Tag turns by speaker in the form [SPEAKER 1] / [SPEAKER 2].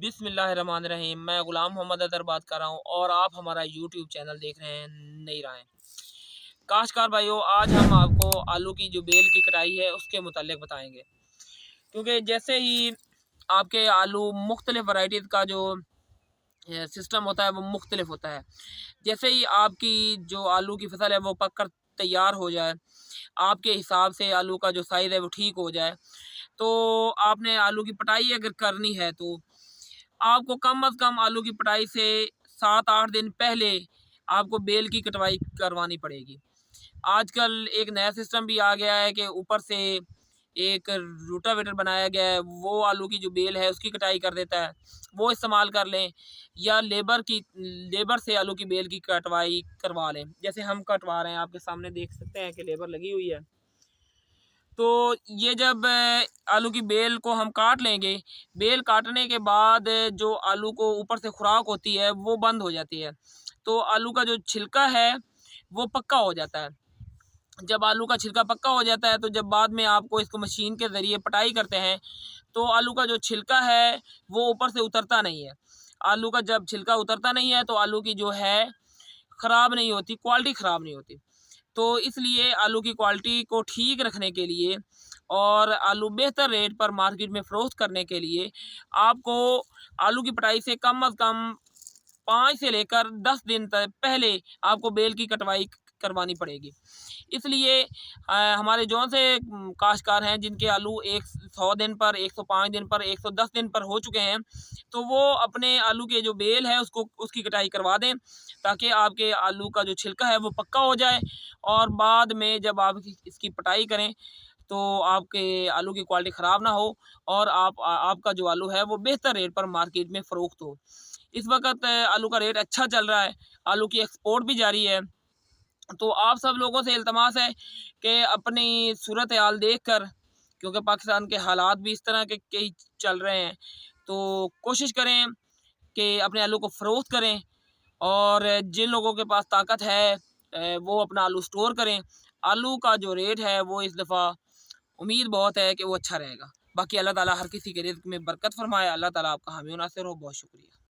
[SPEAKER 1] बिस्मिल्लाहिर्रहमानिर्रहीम। मैं ग़ुलाम मोहम्मद अदर बात कर रहा हूँ और आप हमारा यूट्यूब चैनल देख रहे हैं नई राहें। काश्तकार भाइयों, आज हम आपको आलू की जो बेल की कटाई है उसके मुतालिक बताएंगे, क्योंकि जैसे ही आपके आलू मुख्तलिफ वैरायटीज़ का जो सिस्टम होता है वो मुख्तलिफ होता है। जैसे ही आपकी जो आलू की फसल है वो पक कर तैयार हो जाए, आपके हिसाब से आलू का जो साइज़ है वो ठीक हो जाए, तो आपने आलू की पटाई अगर करनी है तो आपको कम अज़ कम आलू की पटाई से 7-8 दिन पहले आपको बेल की कटवाई करवानी पड़ेगी। आजकल एक नया सिस्टम भी आ गया है कि ऊपर से एक रोटावेटर बनाया गया है, वो आलू की जो बेल है उसकी कटाई कर देता है। वो इस्तेमाल कर लें या लेबर से आलू की बेल की कटवाई करवा लें। जैसे हम कटवा रहे हैं, आपके सामने देख सकते हैं कि लेबर लगी हुई है। तो ये जब आलू की बेल को हम काट लेंगे, बेल काटने के बाद जो आलू को ऊपर से खुराक होती है वो बंद हो जाती है, तो आलू का जो छिलका है वो पक्का हो जाता है। जब आलू का छिलका पक्का हो जाता है तो जब बाद में आपको इसको मशीन के ज़रिए पटाई करते हैं तो आलू का जो छिलका है वो ऊपर से उतरता नहीं है। आलू का जब छिलका उतरता नहीं है तो आलू की जो है ख़राब नहीं होती, क्वालिटी ख़राब नहीं होती। तो इसलिए आलू की क्वालिटी को ठीक रखने के लिए और आलू बेहतर रेट पर मार्केट में फ़रोख्त करने के लिए आपको आलू की पटाई से कम अज़ कम 5 से लेकर 10 दिन तक पहले आपको बेल की कटवाई करवानी पड़ेगी। इसलिए हमारे जौन से काश्तकार हैं जिनके आलू 100 दिन पर, 105 दिन पर, 110 दिन पर हो चुके हैं, तो वो अपने आलू के जो बेल है उसकी कटाई करवा दें, ताकि आपके आलू का जो छिलका है वो पक्का हो जाए और बाद में जब आप इसकी पटाई करें तो आपके आलू की क्वालिटी ख़राब ना हो और आपका जो आलू है वो बेहतर रेट पर मार्केट में फ़रोख्त हो। इस वक्त आलू का रेट अच्छा चल रहा है, आलू की एक्सपोर्ट भी जारी है। तो आप सब लोगों से इल्तमास है कि अपनी सूरत हाल देख कर, क्योंकि पाकिस्तान के हालात भी इस तरह के ही चल रहे हैं, तो कोशिश करें कि अपने आलू को फ़रोख्त करें और जिन लोगों के पास ताकत है वो अपना आलू स्टोर करें। आलू का जो रेट है वो इस दफ़ा उम्मीद बहुत है कि वो अच्छा रहेगा। बाकी अल्लाह ताला हर किसी के रिज़्क़ में बरकत फ़रमाए। अल्लाह ताला आपका हामी व नासिर हो। बहुत शुक्रिया।